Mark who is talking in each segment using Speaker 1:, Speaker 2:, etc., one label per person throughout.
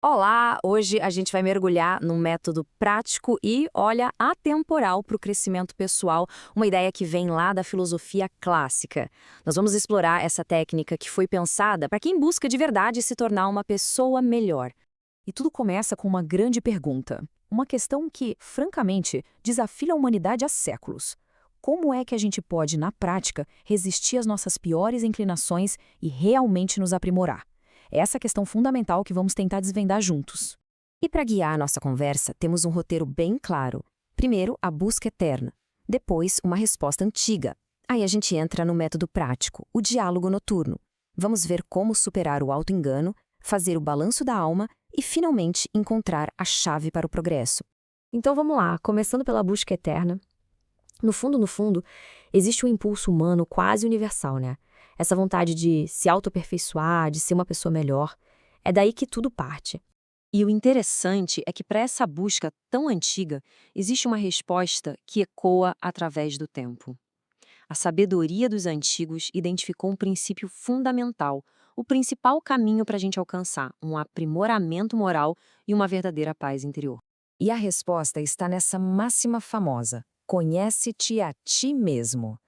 Speaker 1: Olá! Hoje a gente vai mergulhar num método prático e, olha, atemporal para o crescimento pessoal, uma ideia que vem lá da filosofia clássica. Nós vamos explorar essa técnica que foi pensada para quem busca de verdade se tornar uma pessoa melhor.
Speaker 2: E tudo começa com uma grande pergunta. Uma questão que, francamente, desafia a humanidade há séculos. Como é que a gente pode, na prática, resistir às nossas piores inclinações e realmente nos aprimorar? É essa a questão fundamental que vamos tentar desvendar juntos.
Speaker 1: E para guiar a nossa conversa, temos um roteiro bem claro. Primeiro, a busca eterna. Depois, uma resposta antiga. Aí a gente entra no método prático, o diálogo noturno. Vamos ver como superar o auto-engano, fazer o balanço da alma e, finalmente, encontrar a chave para o progresso. Então vamos lá, começando pela busca eterna. No fundo, existe um impulso humano quase universal, né? Essa vontade de se autoaperfeiçoar, de ser uma pessoa melhor. É daí que tudo parte.
Speaker 3: E o interessante é que para essa busca tão antiga, existe uma resposta que ecoa através do tempo. A sabedoria dos antigos identificou um princípio fundamental, o principal caminho para a gente alcançar um aprimoramento moral e uma verdadeira paz interior.
Speaker 2: E a resposta está nessa máxima famosa: conhece-te a ti mesmo.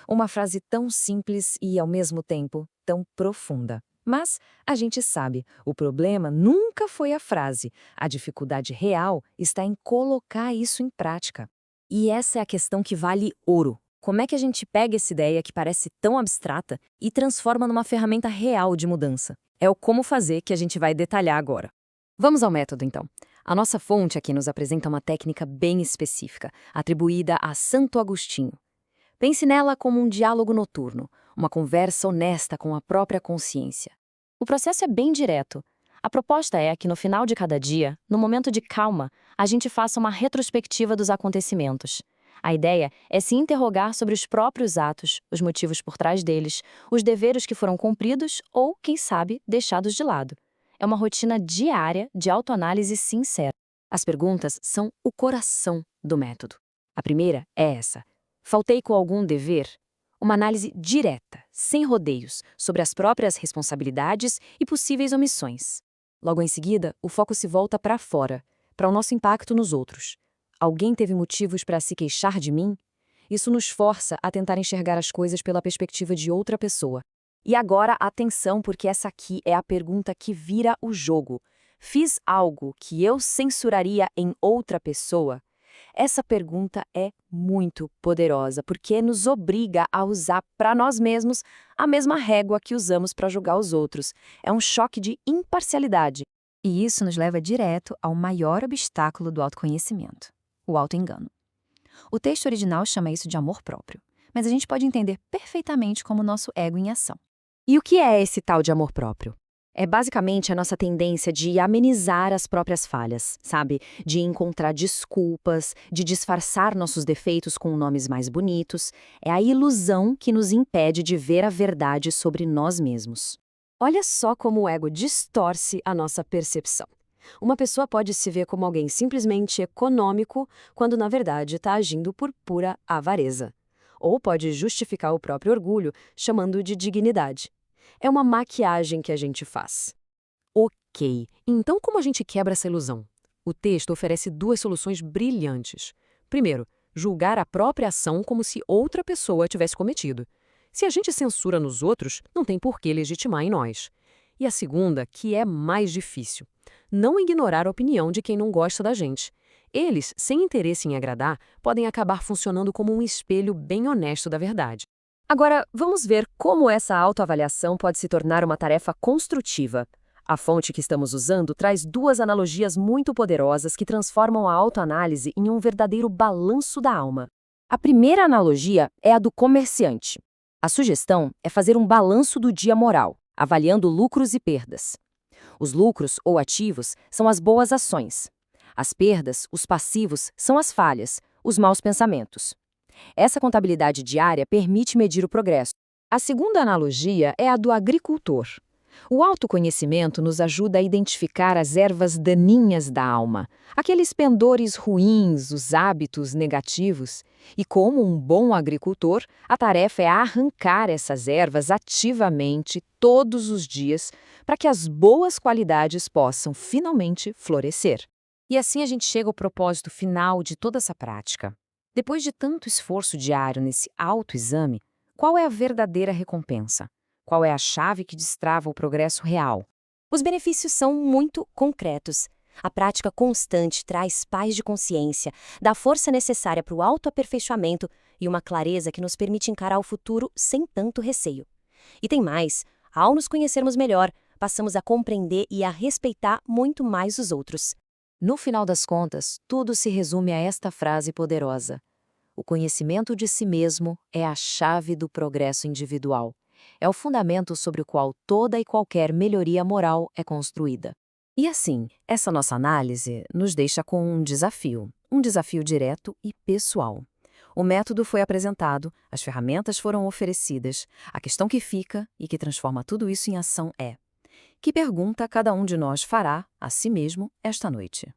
Speaker 2: Uma frase tão simples e, ao mesmo tempo, tão profunda. Mas, a gente sabe, o problema nunca foi a frase. A dificuldade real está em colocar isso em prática.
Speaker 1: E essa é a questão que vale ouro. Como é que a gente pega essa ideia que parece tão abstrata e transforma numa ferramenta real de mudança? É o como fazer que a gente vai detalhar agora. Vamos ao método, então. A nossa fonte aqui nos apresenta uma técnica bem específica, atribuída a Santo Agostinho. Pense nela como um diálogo noturno, uma conversa honesta com a própria consciência. O processo é bem direto. A proposta é que no final de cada dia, no momento de calma, a gente faça uma retrospectiva dos acontecimentos. A ideia é se interrogar sobre os próprios atos, os motivos por trás deles, os deveres que foram cumpridos ou, quem sabe, deixados de lado. É uma rotina diária de autoanálise sincera. As perguntas são o coração do método. A primeira é essa: faltei com algum dever? Uma análise direta, sem rodeios, sobre as próprias responsabilidades e possíveis omissões. Logo em seguida, o foco se volta para fora, para o nosso impacto nos outros. Alguém teve motivos para se queixar de mim? Isso nos força a tentar enxergar as coisas pela perspectiva de outra pessoa. E agora, atenção, porque essa aqui é a pergunta que vira o jogo. Fiz algo que eu censuraria em outra pessoa? Essa pergunta é muito poderosa, porque nos obriga a usar para nós mesmos a mesma régua que usamos para julgar os outros. É um choque de imparcialidade.
Speaker 2: E isso nos leva direto ao maior obstáculo do autoconhecimento: o autoengano. O texto original chama isso de amor próprio, mas a gente pode entender perfeitamente como nosso ego em ação.
Speaker 1: E o que é esse tal de amor próprio? É basicamente a nossa tendência de amenizar as próprias falhas, sabe? De encontrar desculpas, de disfarçar nossos defeitos com nomes mais bonitos. É a ilusão que nos impede de ver a verdade sobre nós mesmos. Olha só como o ego distorce a nossa percepção. Uma pessoa pode se ver como alguém simplesmente econômico, quando na verdade está agindo por pura avareza. Ou pode justificar o próprio orgulho, chamando de dignidade. É uma maquiagem que a gente faz.
Speaker 3: Ok, então como a gente quebra essa ilusão? O texto oferece duas soluções brilhantes. Primeiro, julgar a própria ação como se outra pessoa tivesse cometido. Se a gente censura nos outros, não tem por que legitimar em nós. E a segunda, que é mais difícil: não ignorar a opinião de quem não gosta da gente. Eles, sem interesse em agradar, podem acabar funcionando como um espelho bem honesto da verdade.
Speaker 1: Agora, vamos ver como essa autoavaliação pode se tornar uma tarefa construtiva. A fonte que estamos usando traz duas analogias muito poderosas que transformam a autoanálise em um verdadeiro balanço da alma. A primeira analogia é a do comerciante. A sugestão é fazer um balanço do dia moral, avaliando lucros e perdas. Os lucros, ou ativos, são as boas ações. As perdas, os passivos, são as falhas, os maus pensamentos. Essa contabilidade diária permite medir o progresso. A segunda analogia é a do agricultor.
Speaker 2: O autoconhecimento nos ajuda a identificar as ervas daninhas da alma, aqueles pendores ruins, os hábitos negativos. E como um bom agricultor, a tarefa é arrancar essas ervas ativamente todos os dias para que as boas qualidades possam finalmente florescer.
Speaker 1: E assim a gente chega ao propósito final de toda essa prática. Depois de tanto esforço diário nesse autoexame, qual é a verdadeira recompensa? Qual é a chave que destrava o progresso real?
Speaker 4: Os benefícios são muito concretos. A prática constante traz paz de consciência, dá força necessária para o autoaperfeiçoamento e uma clareza que nos permite encarar o futuro sem tanto receio. E tem mais, ao nos conhecermos melhor, passamos a compreender e a respeitar muito mais os outros.
Speaker 2: No final das contas, tudo se resume a esta frase poderosa: o conhecimento de si mesmo é a chave do progresso individual. É o fundamento sobre o qual toda e qualquer melhoria moral é construída.
Speaker 1: E assim, essa nossa análise nos deixa com um desafio direto e pessoal. O método foi apresentado, as ferramentas foram oferecidas, a questão que fica e que transforma tudo isso em ação é: que pergunta cada um de nós fará a si mesmo esta noite?